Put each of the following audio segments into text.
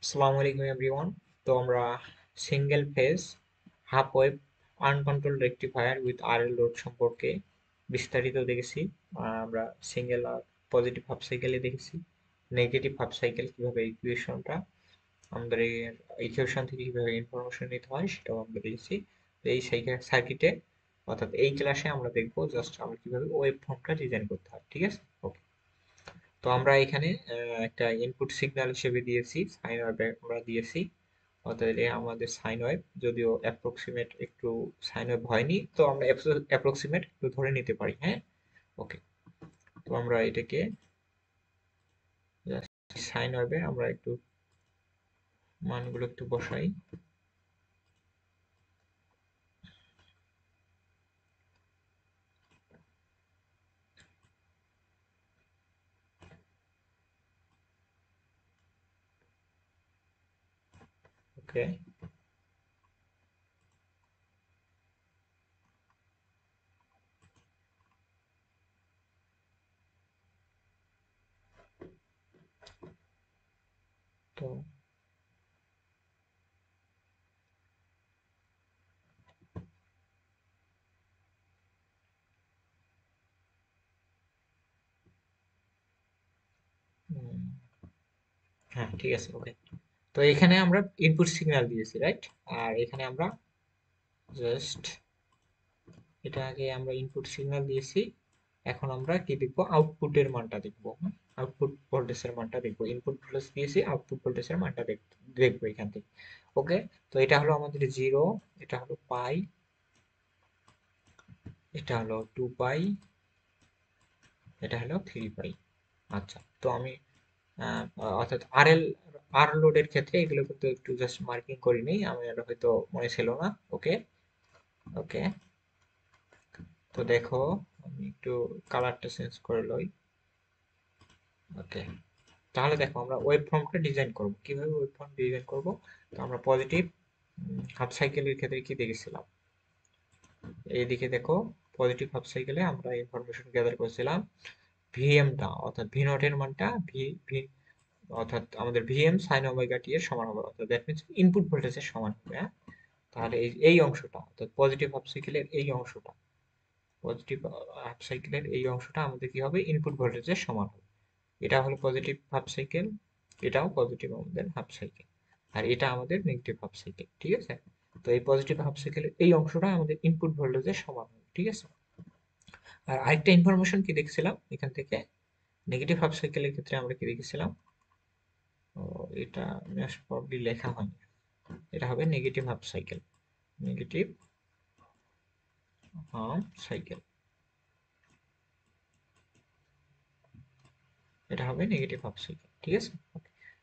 আসসালামু আলাইকুম এভরিওয়ান। তো আমরা single phase half wave uncontrolled rectifier with RL load সম্পর্কে বিস্তারিত দেখেছি। আমরা সিঙ্গেল আর পজিটিভ হাফ সাইকেলে দেখেছি নেগেটিভ হাফ সাইকেল কিভাবে ইকুয়েশনটা আমাদের ইকুয়েশন থেকে কিভাবে ইনফরমেশন নিতে হয় সেটাও আমরা দেখেছি। তো এই সার্কিটে অর্থাৎ এই ক্লাসে আমরা দেখবো জাস্ট আমরা কিভাবে ওয়েভ ফর্মটা ডিজাইন করতে হয়। ঠিক আছে, ওকে। তো আমরা এখানে একটা ইনপুট সিগন্যাল হিসেবে দিয়েছি সাইন ওয়েভ, আমরা দিয়েছি। অতএব আমাদের সাইন ওয়েভ যদিও অ্যাপ্রক্সিমেট একটু সাইন ওয়েভ হয়নি, তো আমরা অ্যাপ্রক্সিমেট একটু ধরে নিতে পারি। হ্যাঁ, ওকে। তো আমরা এটাকে সাইন ওয়েভে আমরা একটু মানগুলো একটু বসাই। ওকে, তো উম, হ্যাঁ ঠিক আছে, ওকে। তো এখানে আমরা ইনপুট সিগন্যাল দিয়েছি, রাইট? আর এখানে আমরা জাস্ট এটা আগে আমরা ইনপুট সিগন্যাল দিয়েছি। এখন আমরা কি দেখবো, আউটপুটের মানটা দেখবো। আউটপুট ভোল্টেজের মানটা দেখবো। ইনপুট ভোল্টেজ দিয়েছি, আউটপুট ভোল্টেজের মানটা দেখবো এখান থেকে। ওকে, তো এটা হলো আমাদের জিরো, এটা হলো পাই, এটা হলো 2 পাই, এটা হলো 3 পাই। আচ্ছা, তো আমি অর্থাৎ আর লোডের ক্ষেত্রে এগুলো কিন্তু একটু জাস্ট মার্কিং করে নিই, আমি এটা হয়তো মনে ছিল না। ওকে, ওকে। তো দেখো, আমি একটু কালারটা চেঞ্জ করে লই। ওকে, তাহলে দেখো আমরা ওয়েব ফর্মটা ডিজাইন করব। কিভাবে ওয়েব ফর্ম ডিজাইন করব? তো আমরা পজিটিভ হাফ সাইকেলের ক্ষেত্রে কি দেখেছিলাম, এইদিকে দেখো। পজিটিভ হাফ সাইকেলে আমরা ইনফরমেশন গ্যাদার করেছিলাম ভিএমটা, অর্থাৎ ভি নট এর মানটা ভি ভি অর্থাৎ আমাদের ভিএম সাইন ওমেগা টি এর সমান হবে, অর্থাৎ দ্যাট মিন্স ইনপুট ভোল্টেজের সমান হবে। হ্যাঁ, তাহলে এই অংশটা অর্থাৎ পজিটিভ হাফ সাইকেলের এই অংশটা, পজিটিভ হাফ সাইকেলের এই অংশটা আমাদের কি হবে, ইনপুট ভোল্টেজের সমান হবে। এটা হলো পজিটিভ হাফ সাইকেল, এটাও পজিটিভ আমাদের হাফ সাইকেল, আর এটা আমাদের নেগেটিভ হাফ সাইকেল। ঠিক আছে, তো এই পজিটিভ হাফ সাইকেলের এই অংশটা আমাদের ইনপুট ভোল্টেজের সমান হবে। ঠিক আছে, আর আরেকটা ইনফরমেশন কি দেখছিলাম এখান থেকে, নেগেটিভ হাফ সাইকেলের ক্ষেত্রে আমরা কি দেখেছিলাম, ও এটা মোস্ট প্রবাবলি লেখা হয়নি, এটা হবে negative half cycle, negative half cycle, এটা হবে নেগেটিভ হাফ সাইকেল। ঠিক আছে,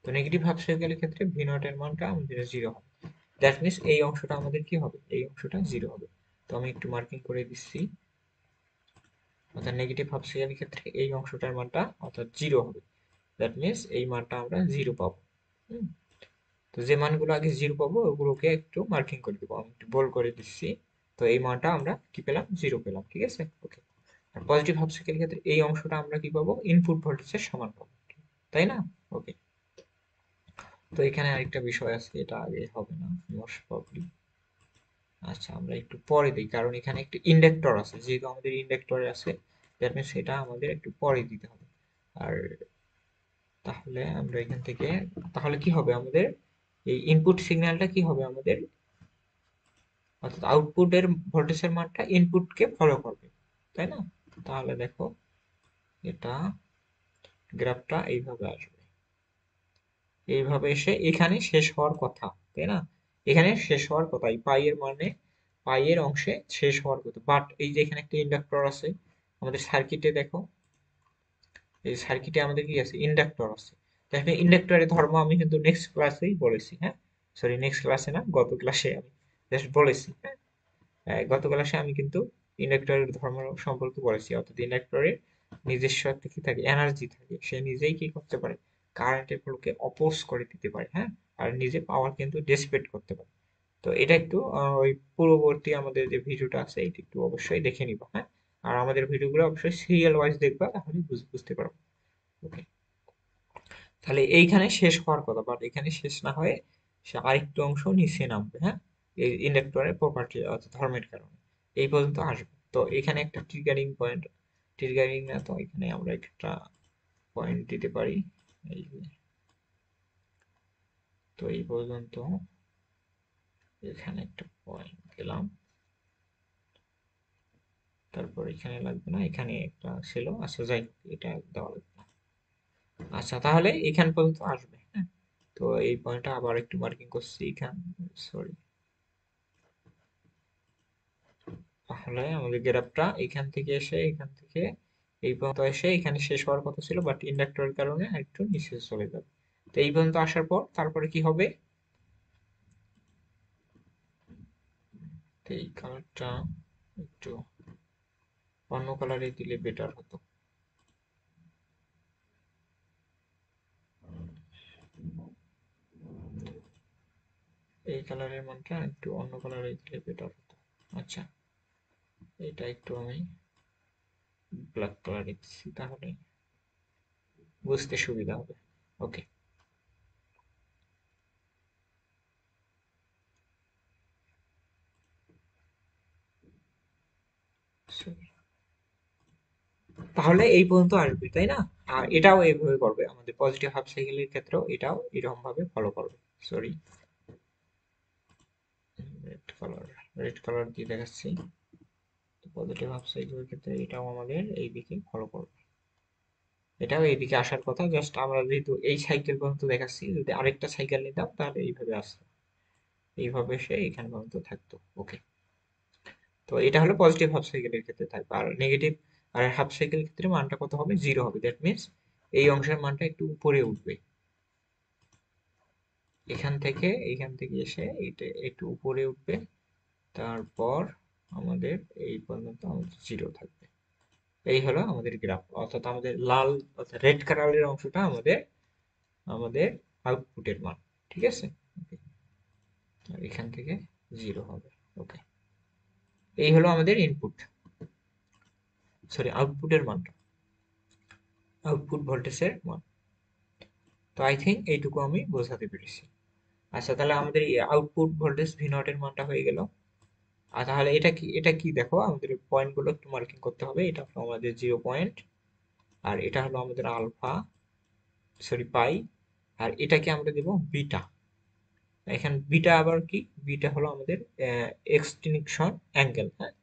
তো নেগেটিভ হাফ সাইকেলের ক্ষেত্রে ভি নট এর মানটা আমাদের জিরো হবে। দ্যাট মিনস এই অংশটা আমাদের কি হবে, এই অংশটা জিরো হবে। তো আমি একটু মার্কিং করে দিচ্ছি, অর্থাৎ নেগেটিভ হাফ সাইকেলের ক্ষেত্রে এই অংশটার মানটা অর্থাৎ জিরো হবে। দ্যাট মিনস এই মানটা আমরা জিরো পাবো। হুম, তো যে মানগুলো আগে জিরো পাবো ওগুলোকে একটু মার্কিং করে দেবো, আমি একটু বোল্ড করে দিচ্ছি। তো এই মানটা আমরা কি পেলাম, জিরো পেলাম। ঠিক আছে, ওকে। আর পজিটিভ হাফ সাইকেলের ক্ষেত্রে এই অংশটা আমরা কি পাবো, ইনপুট ভোল্টেজের সমান পাবো, তাই না? ওকে, তো এখানে আরেকটা বিষয় আছে, এটা আগে হবে না মোস্ট প্রবাবলি। আচ্ছা, আমরা একটু পরে দিই, কারণ এখানে একটু ইন্ডাক্টর আছে, যেহেতু আমাদের ইন্ডাক্টরে আছে, দ্যাট মিনস সেটা আমাদের একটু পরে দিতে হবে। আর তাহলে আমরা এখান থেকে, তাহলে কি হবে আমাদের, এই ইনপুট সিগন্যালটা কি হবে আমাদের, অর্থাৎ আউটপুটের ভোল্টেজের মানটা ইনপুটকে ফলো করবে, তাই না? তাহলে দেখো, এটা গ্রাফটা এইভাবে আসবে, এইভাবে এসে এখানে শেষ হওয়ার কথা, তাই না? এখানে শেষ হওয়ার কথা, এই পাই এর মানে পাই এর অংশে শেষ হওয়ার কথা। বাট এই যে এখানে একটা ইন্ডাক্টর আছে আমাদের সার্কিটে, দেখো এই সার্কিটে আমাদের কি আছে, ইন্ডাক্টর আছে। দেখো ইন্ডাক্টরের ধর্ম আমি কিন্তু নেক্সট ক্লাসেই বলেছি। হ্যাঁ, সরি, নেক্সট ক্লাসে না, গত ক্লাসে আমি জাস্ট বলেছি। হ্যাঁ, গত ক্লাসে আমি কিন্তু ইন্ডাক্টরের ধর্ম সম্পর্কে বলেছি, অর্থাৎ ইন্ডাক্টরের নিজস্ব একটা কি থাকে, এনার্জি থাকে, সে নিজেই কি করতে পারে, কারেন্টের ফ্লোকে অপোজ করে দিতে পারে। হ্যাঁ, আর নিজে পাওয়ার কিন্তু ডিসিপেট করতে পারে। তো এটা একটু ওই পূর্ববর্তী আমাদের যে ভিডিওটা আছে এটা একটু অবশ্যই দেখে নিবা। হ্যাঁ, আর আমাদের ভিডিওগুলো অবশ্যই সিরিয়াল ওয়াইজ দেখবা, তাহলে বুঝতে পারবো। ওকে, তাহলে এইখানে শেষ হওয়ার কথা, বাট এখানে শেষ না হয়ে সে আরেকটু অংশ নিচে নামবে, হ্যাঁ, এই ইন্ডাক্টরের প্রপার্টি অর্থাৎ ধর্মের কারণে এই পর্যন্ত আসবে। তো এখানে একটা ট্রিগারিং পয়েন্ট, ট্রিগারিং না তো এখানে আমরা একটা পয়েন্ট দিতে পারি, এই যে, তো এই পর্যন্ত এখানে একটা পয়েন্ট দিলাম, তারপর এখানে লাগবে না, এখানে একটা ছিল, আচ্ছা যাই হোক, এটা দেওয়া লাগবে না। আচ্ছা তাহলে এখান পর্যন্ত আসবে, হ্যাঁ। তো এই পয়েন্টটা আবার একটু মার্কিং করছি এখান, সরি, তাহলে আমাদের গ্রাফটা এখান থেকে এসে এখান থেকে এই পর্যন্ত এসে এখানে শেষ হওয়ার কথা ছিল, বাট ইন্ডাক্টরের কারণে একটু নিচে চলে যাবে। তো এই পর্যন্ত আসার পর তারপরে কি হবে, তো এই কালারটা একটু অন্য কালারে দিলে বেটার হতো। এই কালারের মানটা একটু অন্য কালারে দিলে বেটার হতো। আচ্ছা, এটা একটু আমি ব্ল্যাক কালারে দিচ্ছি, তাহলে বুঝতে সুবিধা হবে। ওকে, তাহলে এই পর্যন্ত আসবে, তাই না? আর এটাও এইভাবে করবে, আমাদের পজিটিভ হাফ সাইকেলের ক্ষেত্রেও এটাও এরকম ভাবে ফলো করবে। Sorry, red colour, red colour দিয়ে দেখাচ্ছি। পজিটিভ হাফ সাইকেলের ক্ষেত্রে এটাও আমাদের এইদিকে ফলো করবে, এটাও এইদিকে আসার কথা, জাস্ট আমরা যেহেতু এই সাইকেল পর্যন্ত দেখাচ্ছি, যদি আরেকটা সাইকেল নিতাম তাহলে এইভাবে আসতো, এইভাবে সে এখানে পর্যন্ত থাকতো। ওকে, তো এটা হলো পজিটিভ হাফ সাইকেলের ক্ষেত্রে থাকবে, আর নেগেটিভ আর হাফ সাইকেলের ক্ষেত্রে মানটা কত হবে, জিরো হবে। দ্যাট মিনস এই অংশের মানটা একটু উপরে উঠবে, এখান থেকে এসে এটা একটু উপরে উঠবে, তারপর আমাদের এই পর্যন্ত আমাদের জিরো থাকবে। এই হলো আমাদের গ্রাফ, অর্থাৎ আমাদের লাল অর্থাৎ রেড কালারের অংশটা আমাদের আমাদের আউটপুটের মান, ঠিক আছে। Okay, আর এখান থেকে জিরো হবে। ওকে, এই হলো আমাদের ইনপুট, সরি আউটপুটের মানটা, আউটপুট ভোল্টেজের মান। তো আই থিঙ্ক এইটুকু আমি বোঝাতে পেরেছি। আচ্ছা, তাহলে আমাদের এই আউটপুট ভোল্টেজ ভি নট এর মানটা হয়ে গেল। আর তাহলে এটা কি দেখো, আমাদের পয়েন্ট গুলো একটু মার্কিং করতে হবে। এটা হলো আমাদের 0 পয়েন্ট, আর এটা হলো আমাদের আলফা, সরি পাই, আর এটাকে আমরা দেব বিটা। এখানে বিটা আবার কি, বিটা হলো আমাদের এক্সটিংশন অ্যাঙ্গেল, হ্যাঁ,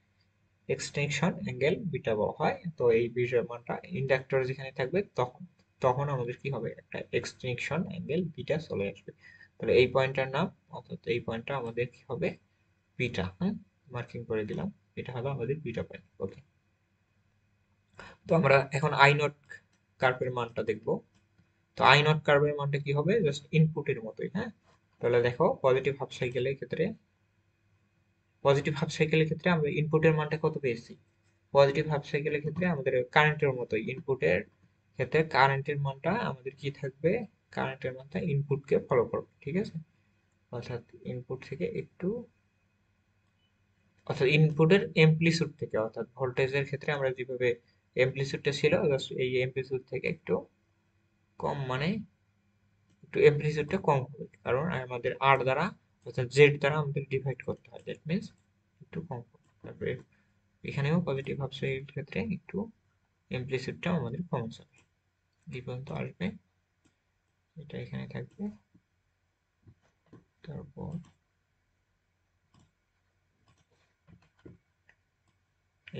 এক্সটেনশন অ্যাঙ্গেল বিটা বলা হয়। তো এই বিটার মানটা ইন্ডাক্টর যেখানে থাকবে তখন তখন আমাদের কি হবে, একটা এক্সটেনশন অ্যাঙ্গেল বিটা চলে আসবে। তাহলে এই পয়েন্টটার নাম, অর্থাৎ এই পয়েন্টটা আমাদের কি হবে, বিটা, হ্যাঁ, মার্কিং করে দিলাম। এটা হলো আমাদের বিটা পয়েন্ট। ওকে, তো আমরা এখন আই নট কার্ভের মানটা দেখবো। তো আই নট কার্ভের মানটা কি হবে, জাস্ট ইনপুটের মতোই, হ্যাঁ। তাহলে দেখো পজিটিভ হাফ সাইকেলের ক্ষেত্রে আমরা ইনপুটের মানটা কত পেয়েছি, পজিটিভ হাফ সাইকেলের ক্ষেত্রে আমাদের কারেন্টের মতোই, ইনপুটের ক্ষেত্রে কারেন্টের মানটা আমাদের কি থাকবে, কারেন্টের মানটা ইনপুটকে ফলো করবে, ঠিক আছে। অর্থাৎ ইনপুট থেকে একটু, অর্থাৎ ইনপুটের এমপ্লিটিউড থেকে, অর্থাৎ ভোল্টেজের ক্ষেত্রে আমরা যেভাবে এমপ্লিটিউডটা ছিল, just এই এমপ্লিটিউড থেকে একটু কম, মানে একটু এমপ্লিটিউডটা কম হবে, কারণ আমাদের আর দ্বারা অর্থাৎ জেড দ্বারা আমাদের ডিভাইড করতে হয়, দ্যাট মিনস একটু কম হবে। তারপরে এখানেও পজিটিভ হাফ সাইকেলের ক্ষেত্রে একটু এমপ্লিটিউডটা আমাদের কম যাবে, এই পর্যন্ত আসবে, এটা এখানে থাকবে, তারপর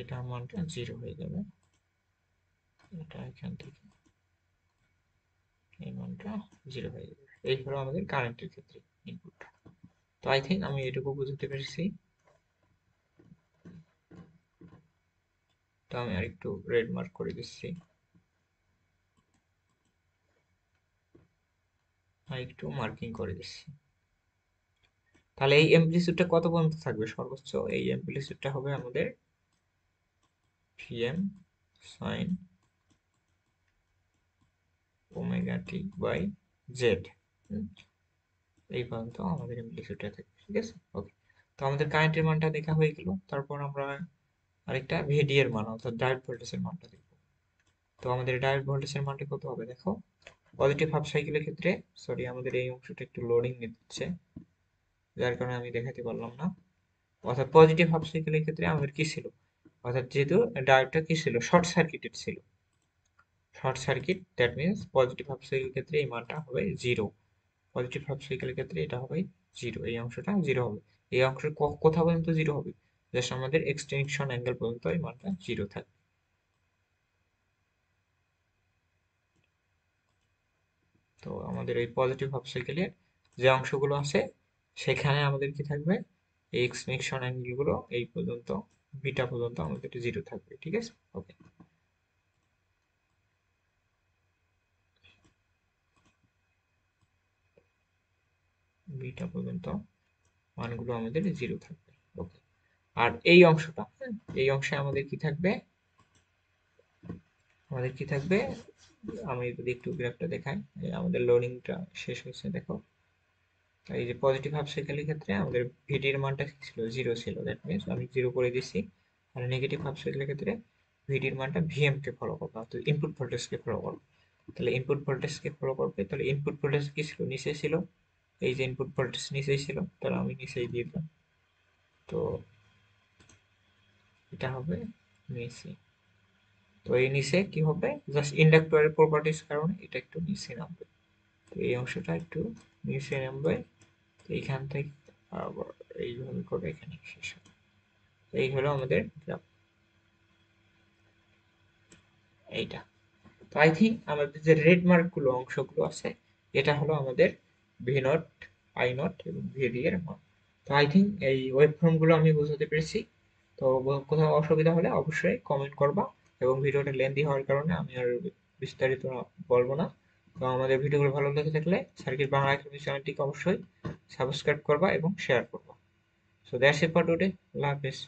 এটার মানটা জিরো হয়ে যাবে, এটা এখান থেকে এই মানটা জিরো হয়ে যাবে। এই হলো আমাদের কারেন্টের ক্ষেত্রে ইনপুট। তো আই থিঙ্ক আমি এটুকু বুঝতে পেরেছি। তো আমি আরেকটু রেড মার্ক করে দিচ্ছি, আর একটু মার্কিং করে দিচ্ছি। তাহলে এই এমপ্লিটিউডটা কত পর্যন্ত থাকবে সর্বোচ্চ, এই এমপ্লিটিউডটা হবে আমাদের VM sine omega t by z, এই পর্যন্ত আমাদের এমপ্লিটিউডটা থাকবে, ঠিক আছে। ওকে, তো আমাদের কারেন্টের মানটা দেখা হয়ে গেল, তারপর আমরা আরেকটা ভিডি এর মান অর্থাৎ ডায়োড ভোল্টেজের মানটা দেখব। তো আমাদের ডায়োড ভোল্টেজের মানটা কত হবে দেখো, পজিটিভ হাফ সাইকেলের ক্ষেত্রে, সরি আমাদের এই অংশটা একটু লোডিং নিচ্ছে, যার কারণে আমি দেখাতে পারলাম না। অর্থাৎ পজিটিভ হাফ সাইকেলের ক্ষেত্রে আমাদের কি ছিল, অর্থাৎ যেহেতু ডায়োডটা কি ছিল, শর্ট সার্কিটেড ছিল, short circuit, that means positive half সাইকেলের ক্ষেত্রে এই মানটা হবে জিরো। পজিটিভ হাফ সাইকেলের ক্ষেত্রে এটা হবে জিরো, এই অংশটা জিরো হবে। এই অংশের কোথা পর্যন্ত জিরো হবে, জাস্ট আমাদের এক্সটেনশন অ্যাঙ্গেল পর্যন্ত এই মানটা জিরো থাকবে। তো আমাদের এই পজিটিভ হাফ সাইকেলের যে অংশগুলো আছে সেখানে আমাদের কি থাকবে, এই এক্সটেনশন অ্যাঙ্গেল গুলো এই পর্যন্ত, বিটা পর্যন্ত আমাদের জিরো থাকবে, ঠিক আছে। ওকে, বিটা পর্যন্ত মানগুলো আমাদের জিরো থাকবে। ওকে, আর এই অংশটা, হ্যাঁ, এই অংশে আমাদের কি থাকবে, আমাদের কি থাকবে, আমি যদি একটু গ্রাফটা দেখাই, এই আমাদের লোডিংটা শেষ হয়েছে দেখো। এই যে পজিটিভ হাফ সাইকেলের ক্ষেত্রে আমাদের ভিডির মানটা কি ছিল, জিরো ছিল, দ্যাট মিনস আমি জিরো করে দিছি। আর নেগেটিভ হাফ সাইকেলের ক্ষেত্রে ভিডির মানটা ভিএম কে ফলো করবে, অর্থাৎ ইনপুট ভোল্টেজকে ফলো করবে। তাহলে ইনপুট ভোল্টেজকে ফলো করবে, তাহলে ইনপুট ভোল্টেজ কি ছিল, নিচে ছিল, এই যে ইনপুট ভোল্টেজ নিচেই ছিল, তাহলে আমি নিচেই দিয়ে দিলাম। তো এটা হবে নিচে, তো এই নিচে কি হবে, জাস্ট ইন্ডাক্টরের প্রপার্টিজ কারণে এটা একটু নিচে নামবে। তো এই অংশটা একটু নিচে নামবে, এইখান থেকে আবার এইভাবে করে এখানে শেষ হবে। এই হলো আমাদের গ্রাফ, এইটা। তো আই থিঙ্ক আমাদের যে রেড মার্ক গুলো অংশগুলো আছে, এটা হলো আমাদের ভি নট, আই নট এবং ভিডি এর মান। তো আই থিঙ্ক এই ওয়েব ফর্ম গুলো আমি বোঝাতে পেরেছি। তো কোথাও অসুবিধা হলে অবশ্যই কমেন্ট করবা, এবং ভিডিওটা লেন্দি হওয়ার কারণে আমি আর বিস্তারিত বলবো না। তো আমাদের ভিডিওগুলো ভালো লেগে থাকলে সার্কিট বাংলা একাডেমি চ্যানেলটিকে অবশ্যই সাবস্ক্রাইব করবা এবং শেয়ার করবা। So that's it for today, আল্লাহ হাফেজ।